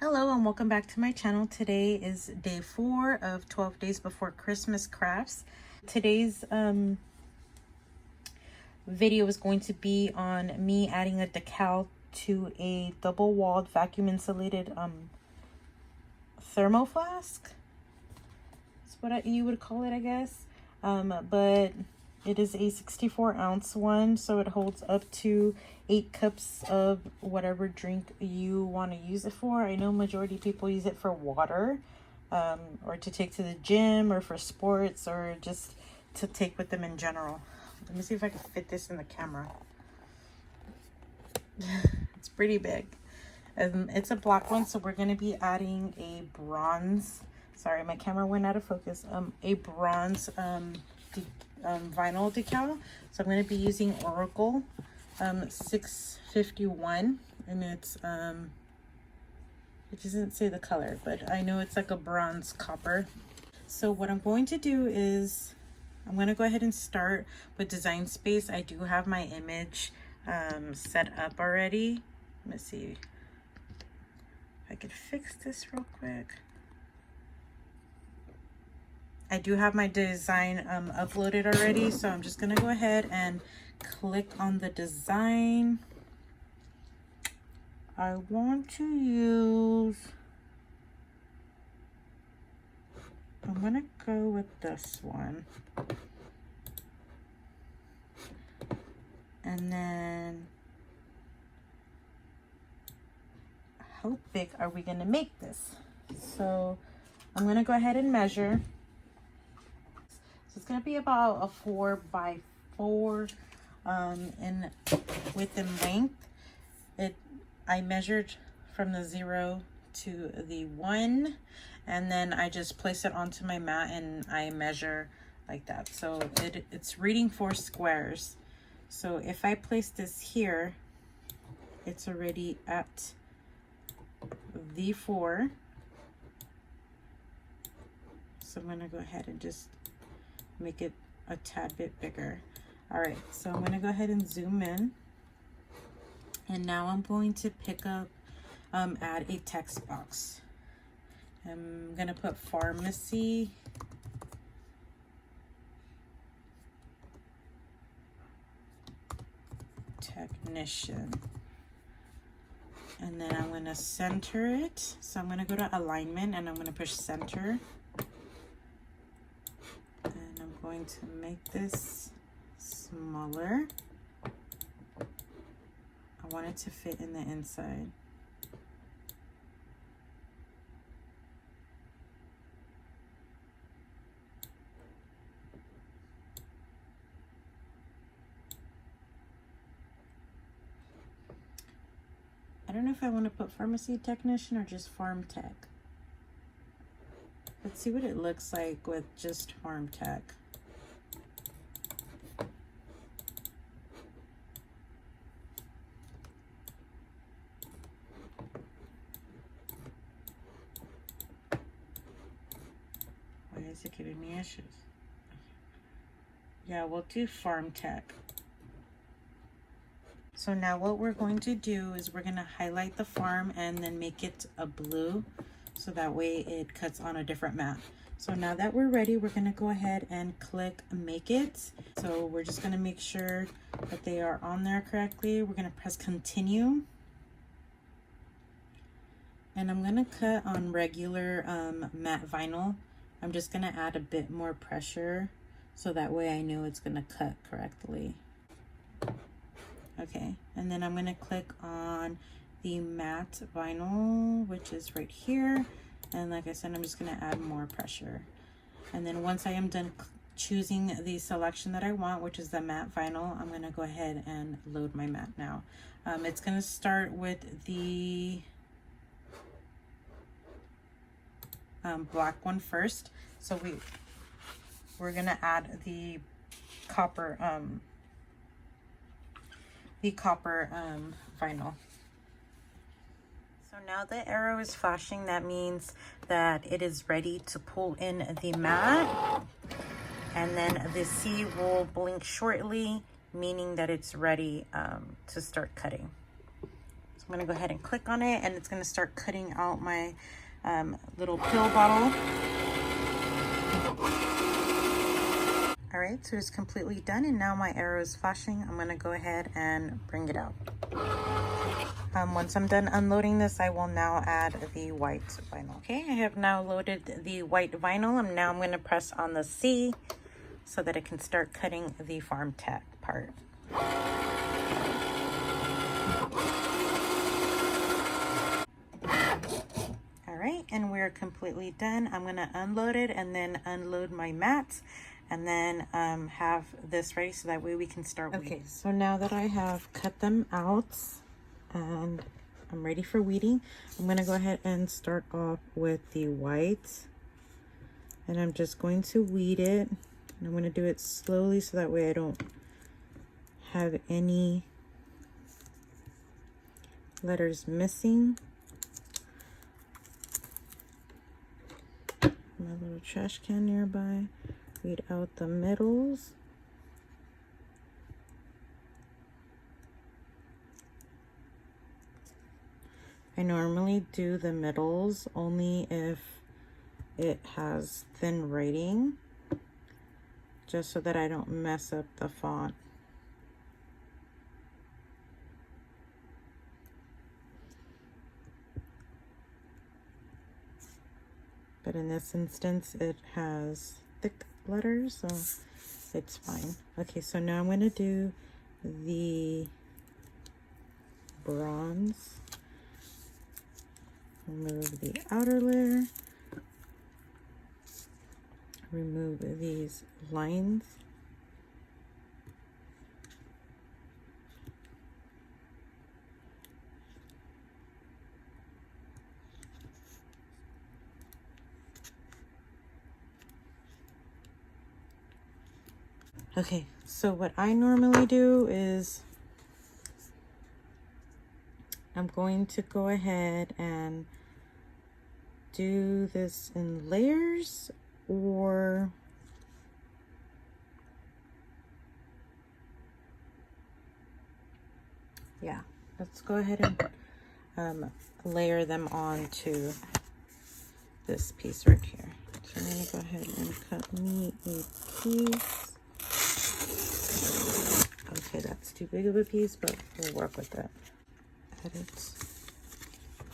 Hello and welcome back to my channel. Today is day 4 of 12 days before Christmas crafts. Today's video is going to be on me adding a decal to a double-walled vacuum insulated thermo flask. That's what you would call it, I guess. But it is a 64-ounce one, so it holds up to 8 cups of whatever drink you want to use it for. I know majority of people use it for water, or to take to the gym, or for sports, or just to take with them in general. Let me see if I can fit this in the camera. It's pretty big. It's a black one, so we're going to be adding a bronze. Sorry, my camera went out of focus. A bronze vinyl decal. So I'm going to be using Oracle 651, and it's it doesn't say the color, but I know it's like a bronze copper. So what I'm going to do is I'm going to go ahead and start with Design Space. I do have my image set up already. Let me see if I could fix this real quick. I do have my design uploaded already, so I'm just gonna go ahead and click on the design. I want to use, I'm gonna go with this one. And then, how big are we gonna make this? So I'm gonna go ahead and measure. So it's going to be about a 4 by 4 in width and length. I measured from the 0 to the 1, and then I just place it onto my mat and I measure like that. So it's reading 4 squares. So if I place this here, it's already at the 4. So I'm going to go ahead and just make it a tad bit bigger. All right, so I'm going to go ahead and zoom in, and now I'm going to pick up add a text box. I'm going to put pharmacy, technician, and then I'm going to center it. So I'm going to go to alignment and I'm going to push center. Going to make this smaller. I want it to fit in the inside. I don't know if I want to put pharmacy technician or just farm tech. Let's see what it looks like with just farm tech. Why is it giving me issues? Yeah, we'll do farm tech. So now what we're going to do is we're going to highlight the farm and then make it a blue, so that way it cuts on a different mat. So now that we're ready, we're going to go ahead and click make it. So we're just going to make sure that they are on there correctly. We're going to press continue. And I'm going to cut on regular matte vinyl. I'm just going to add a bit more pressure so that way I know it's going to cut correctly. Okay, and then I'm going to click on the matte vinyl, which is right here. And like I said, I'm just going to add more pressure. And then once I am done choosing the selection that I want, which is the matte vinyl, I'm going to go ahead and load my mat now. It's going to start with the black one first. So we're going to add the copper vinyl. So now the arrow is flashing. That means that it is ready to pull in the mat, and then the C will blink shortly, meaning that it's ready to start cutting. So gonna go ahead and click on it, and it's gonna start cutting out my little pill bottle. All right, so it's completely done, and now my arrow is flashing. I'm gonna go ahead and bring it out. Once I'm done unloading this, I will now add the white vinyl. Okay, I have now loaded the white vinyl, and now I'm gonna press on the C so that it can start cutting the farm tech part. All right, and we're completely done. I'm gonna unload it and then unload my mats, and then have this ready so that way we can start weeding. Okay, so now that I have cut them out and I'm ready for weeding, I'm gonna go ahead and start off with the white, and I'm just going to weed it, and I'm gonna do it slowly so that way I don't have any letters missing. My little trash can nearby. Weed out the middles. I normally do the middles only if it has thin writing, just so that I don't mess up the font. But in this instance, it has thick letters, so it's fine. Okay, so now I'm going to do the bronze. Remove the outer layer. Remove these lines. Okay, so what I normally do is I'm going to go ahead and do this in layers, or yeah, let's go ahead and layer them onto this piece right here. So I'm going to go ahead and cut me a piece. Okay, that's too big of a piece, but we'll work with that. Edit.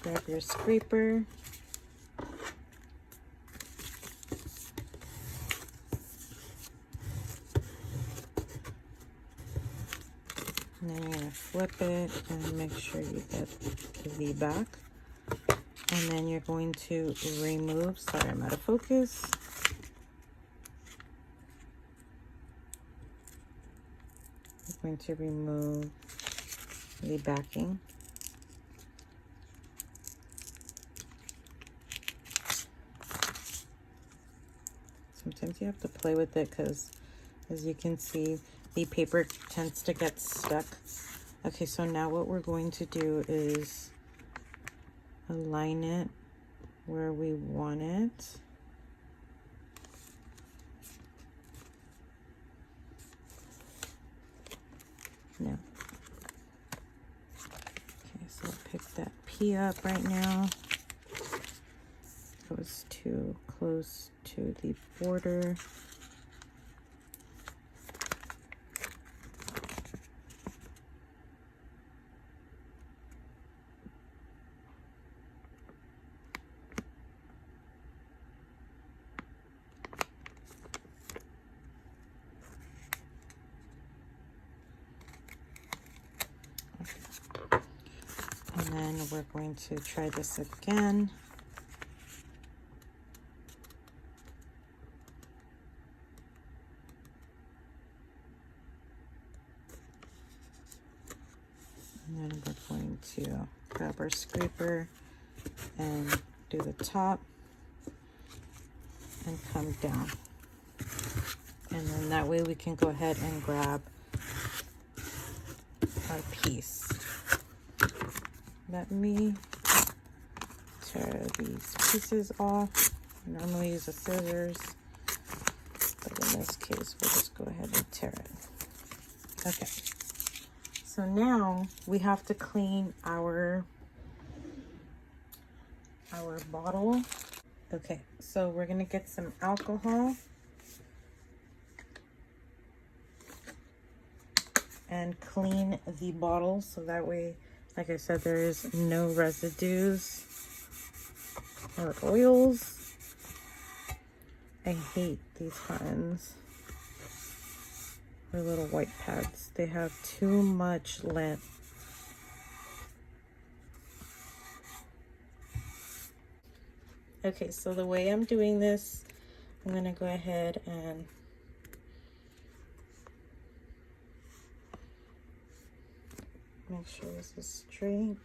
Grab your scraper. And then you're going to flip it and make sure you get the back. And then you're going to remove, sorry, I'm out of focus. You're going to remove the backing. Sometimes you have to play with it because, as you can see, the paper tends to get stuck. Okay, so now what we're going to do is align it where we want it. No. Okay, so I'll pick that P up right now. It was too close to the border. And then we're going to try this again. And then we're going to grab our scraper and do the top and come down. And then that way we can go ahead and grab our piece. Let me tear these pieces off. I normally use a scissors, but in this case, we'll just go ahead and tear it. Okay, So now we have to clean our bottle. Okay, so we're gonna get some alcohol and clean the bottle so that way, like I said, there is no residues or oils. I hate these cottons. They're little white pads. They have too much lint. Okay, so the way I'm doing this, I'm gonna go ahead and make sure this is straight.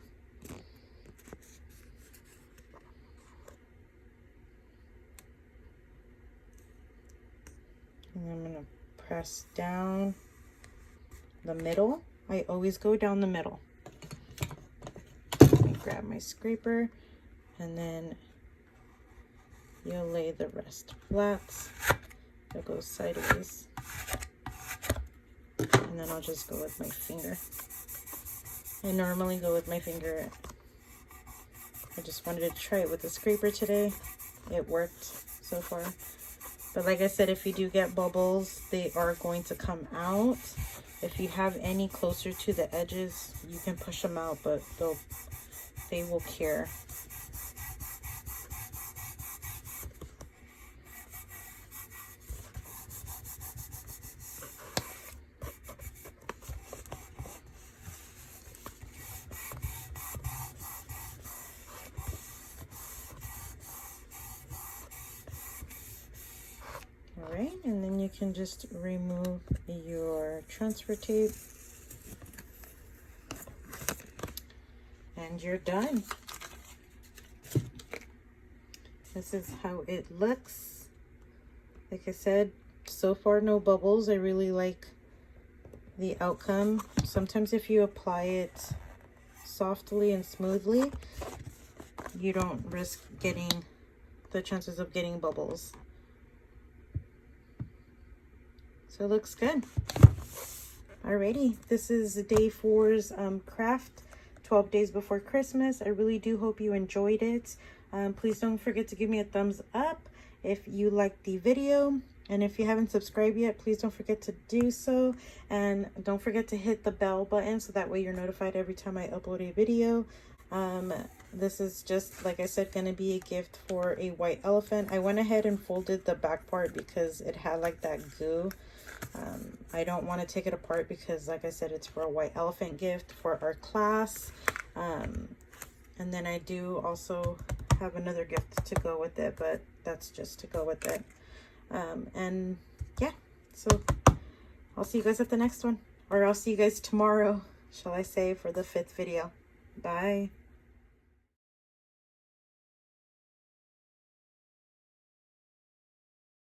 And I'm gonna press down the middle. I always go down the middle. Let me grab my scraper, and then you'll lay the rest flats. It goes sideways. And then I'll just go with my finger. I normally go with my finger. I just wanted to try it with the scraper today. It worked so far. But like I said, if you do get bubbles, they are going to come out. If you have any closer to the edges, you can push them out, but they will cure. All right, and then you can just remove your transfer tape and you're done. This is how it looks. Like I said, so far no bubbles. I really like the outcome. Sometimes if you apply it softly and smoothly, you don't risk getting the chances of getting bubbles. So it looks good. Alrighty, this is day 4's craft, 12 days before Christmas. I really do hope you enjoyed it. Please don't forget to give me a thumbs up if you liked the video. And if you haven't subscribed yet, please don't forget to do so. And don't forget to hit the bell button so that way you're notified every time I upload a video. This is just, like I said, going to be a gift for a white elephant. I went ahead and folded the back part because it had like that goo. I don't want to take it apart because, like I said, it's for a white elephant gift for our class. And then I do also have another gift to go with it, but that's just to go with it. And yeah, so I'll see you guys at the next one, or I'll see you guys tomorrow, shall I say, for the 5th video. Bye.